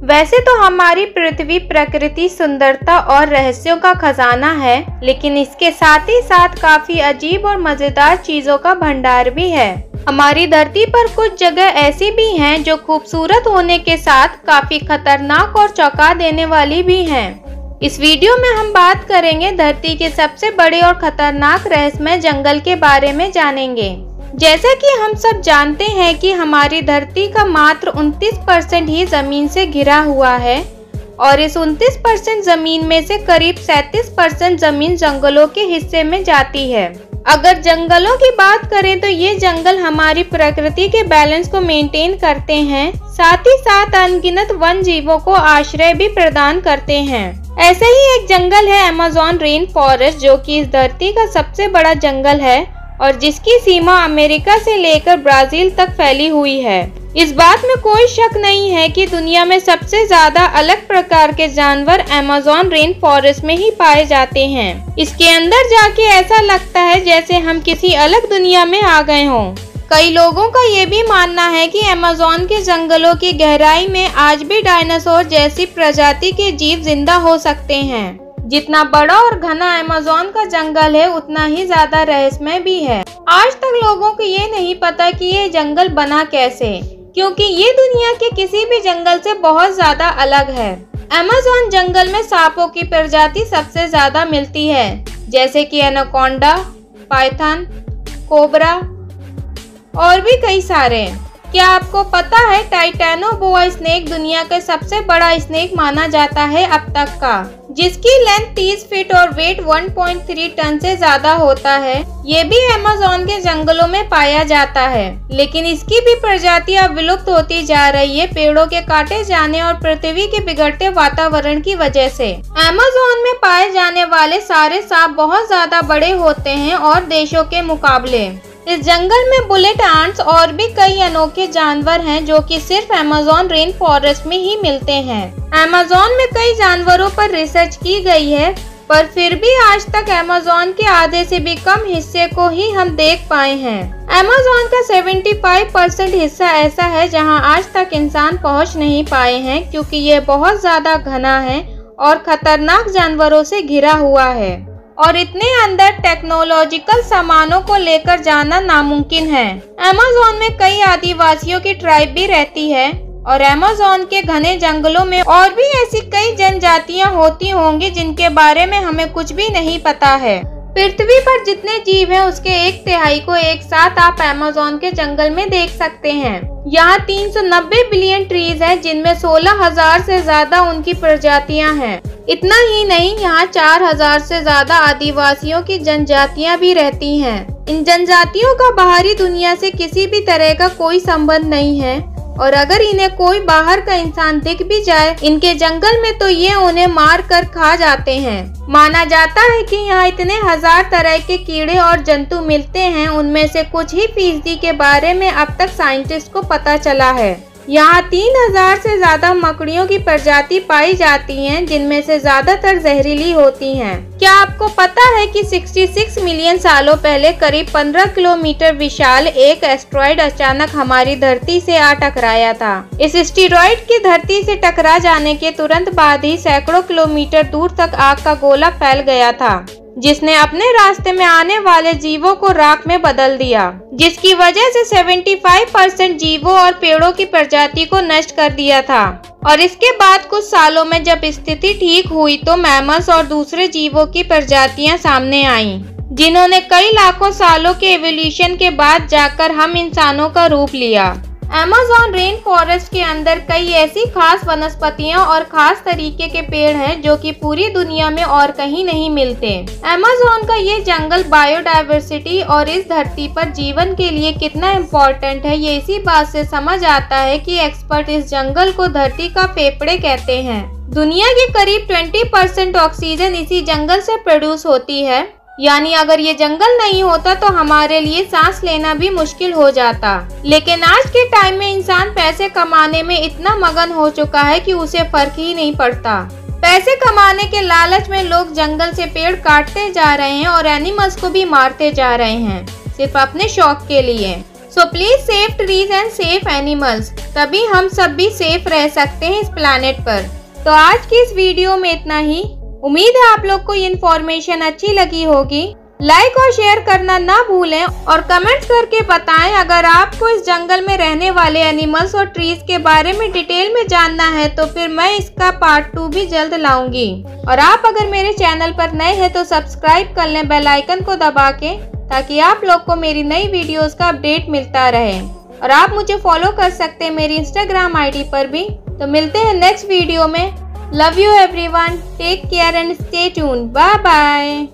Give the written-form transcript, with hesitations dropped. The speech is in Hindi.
वैसे तो हमारी पृथ्वी प्रकृति सुंदरता और रहस्यों का खजाना है, लेकिन इसके साथ ही साथ काफी अजीब और मजेदार चीजों का भंडार भी है। हमारी धरती पर कुछ जगह ऐसी भी हैं जो खूबसूरत होने के साथ काफी खतरनाक और चौंका देने वाली भी हैं। इस वीडियो में हम बात करेंगे धरती के सबसे बड़े और खतरनाक रहस्यमय जंगल के बारे में जानेंगे। जैसा कि हम सब जानते हैं कि हमारी धरती का मात्र 29% ही जमीन से घिरा हुआ है और इस 29% जमीन में से करीब 37% जमीन जंगलों के हिस्से में जाती है। अगर जंगलों की बात करें तो ये जंगल हमारी प्रकृति के बैलेंस को मेंटेन करते हैं, साथ ही साथ अनगिनत वन जीवों को आश्रय भी प्रदान करते हैं। ऐसे ही एक जंगल है अमेज़न रेन फॉरेस्ट, जो कि इस धरती का सबसे बड़ा जंगल है और जिसकी सीमा अमेरिका से लेकर ब्राजील तक फैली हुई है। इस बात में कोई शक नहीं है कि दुनिया में सबसे ज्यादा अलग प्रकार के जानवर अमेज़न रेन फॉरेस्ट में ही पाए जाते हैं। इसके अंदर जाके ऐसा लगता है जैसे हम किसी अलग दुनिया में आ गए हों। कई लोगों का ये भी मानना है कि अमेज़न के जंगलों की गहराई में आज भी डायनासोर जैसी प्रजाति के जीव जिंदा हो सकते हैं। जितना बड़ा और घना अमेज़न का जंगल है, उतना ही ज्यादा रहस्यमय भी है। आज तक लोगों को ये नहीं पता कि ये जंगल बना कैसे, क्योंकि ये दुनिया के किसी भी जंगल से बहुत ज्यादा अलग है। अमेज़न जंगल में सांपों की प्रजाति सबसे ज्यादा मिलती है, जैसे कि एनाकोंडा, पाइथन, कोबरा और भी कई सारे। क्या आपको पता है टाइटैनोबोआ स्नेक दुनिया का सबसे बड़ा स्नेक माना जाता है अब तक का, जिसकी लेंथ 30 फीट और वेट 1.3 टन से ज्यादा होता है। ये भी अमेज़न के जंगलों में पाया जाता है, लेकिन इसकी भी प्रजाति अब विलुप्त होती जा रही है, पेड़ों के काटे जाने और पृथ्वी के बिगड़ते वातावरण की वजह से। अमेज़न में पाए जाने वाले सारे सांप बहुत ज्यादा बड़े होते हैं और देशों के मुकाबले। इस जंगल में बुलेट आंट्स और भी कई अनोखे जानवर हैं जो कि सिर्फ अमेज़न रेन फॉरेस्ट में ही मिलते हैं। अमेज़न में कई जानवरों पर रिसर्च की गई है, पर फिर भी आज तक अमेज़न के आधे से भी कम हिस्से को ही हम देख पाए हैं। अमेज़न का 75% हिस्सा ऐसा है जहां आज तक इंसान पहुंच नहीं पाए हैं, क्योंकि ये बहुत ज्यादा घना है और खतरनाक जानवरों से घिरा हुआ है और इतने अंदर टेक्नोलॉजिकल सामानों को लेकर जाना नामुमकिन है। अमेज़न में कई आदिवासियों की ट्राइब भी रहती है और अमेज़न के घने जंगलों में और भी ऐसी कई जनजातियां होती होंगी जिनके बारे में हमें कुछ भी नहीं पता है। पृथ्वी पर जितने जीव हैं उसके 1/3 को एक साथ आप अमेज़न के जंगल में देख सकते हैं। यहाँ 390 बिलियन ट्रीज हैं, जिनमें 16,000 से ज्यादा उनकी प्रजातियां हैं। इतना ही नहीं, यहाँ 4,000 से ज्यादा आदिवासियों की जनजातियां भी रहती हैं। इन जनजातियों का बाहरी दुनिया से किसी भी तरह का कोई संबंध नहीं है और अगर इन्हें कोई बाहर का इंसान दिख भी जाए इनके जंगल में, तो ये उन्हें मार कर खा जाते हैं। माना जाता है कि यहाँ इतने 1000 तरह के कीड़े और जंतु मिलते हैं, उनमें से कुछ ही फीसदी के बारे में अब तक साइंटिस्ट को पता चला है। यहाँ 3000 से ज्यादा मकड़ियों की प्रजाति पाई जाती हैं, जिनमें से ज्यादातर जहरीली होती हैं। क्या आपको पता है कि 66 मिलियन सालों पहले करीब 15 किलोमीटर विशाल एक एस्टेरॉयड अचानक हमारी धरती से आ टकराया था। इस एस्टेरॉयड की धरती से टकरा जाने के तुरंत बाद ही सैकड़ों किलोमीटर दूर तक आग का गोला फैल गया था, जिसने अपने रास्ते में आने वाले जीवों को राख में बदल दिया, जिसकी वजह से 75% जीवों और पेड़ों की प्रजाति को नष्ट कर दिया था। और इसके बाद कुछ सालों में जब स्थिति ठीक हुई तो मैमल्स और दूसरे जीवों की प्रजातियां सामने आईं, जिन्होंने कई लाखों सालों के एवोल्यूशन के बाद जाकर हम इंसानों का रूप लिया। अमेज़न रेन फॉरेस्ट के अंदर कई ऐसी खास वनस्पतियां और खास तरीके के पेड़ हैं जो कि पूरी दुनिया में और कहीं नहीं मिलते। अमेज़न का ये जंगल बायोडायवर्सिटी और इस धरती पर जीवन के लिए कितना इम्पोर्टेंट है, ये इसी बात से समझ आता है कि एक्सपर्ट इस जंगल को धरती का फेफड़े कहते हैं। दुनिया की करीब 20% ऑक्सीजन इसी जंगल से प्रोड्यूस होती है, यानी अगर ये जंगल नहीं होता तो हमारे लिए सांस लेना भी मुश्किल हो जाता। लेकिन आज के टाइम में इंसान पैसे कमाने में इतना मगन हो चुका है कि उसे फर्क ही नहीं पड़ता। पैसे कमाने के लालच में लोग जंगल से पेड़ काटते जा रहे हैं और एनिमल्स को भी मारते जा रहे हैं, सिर्फ अपने शौक के लिए। So please save trees and safe animals, तभी हम सब भी सेफ रह सकते हैं इस प्लानेट पर। तो आज की इस वीडियो में इतना ही। उम्मीद है आप लोग को ये इन्फॉर्मेशन अच्छी लगी होगी। लाइक और शेयर करना ना भूलें और कमेंट्स करके बताएं अगर आपको इस जंगल में रहने वाले एनिमल्स और ट्रीज के बारे में डिटेल में जानना है, तो फिर मैं इसका पार्ट 2 भी जल्द लाऊंगी। और आप अगर मेरे चैनल पर नए हैं तो सब्सक्राइब कर लें बेल आइकन को दबा के, ताकि आप लोग को मेरी नई वीडियोस का अपडेट मिलता रहे। और आप मुझे फॉलो कर सकते हैं मेरी इंस्टाग्राम आईडी पर भी। तो मिलते हैं नेक्स्ट वीडियो में। Love you everyone, take care and stay tuned, bye bye.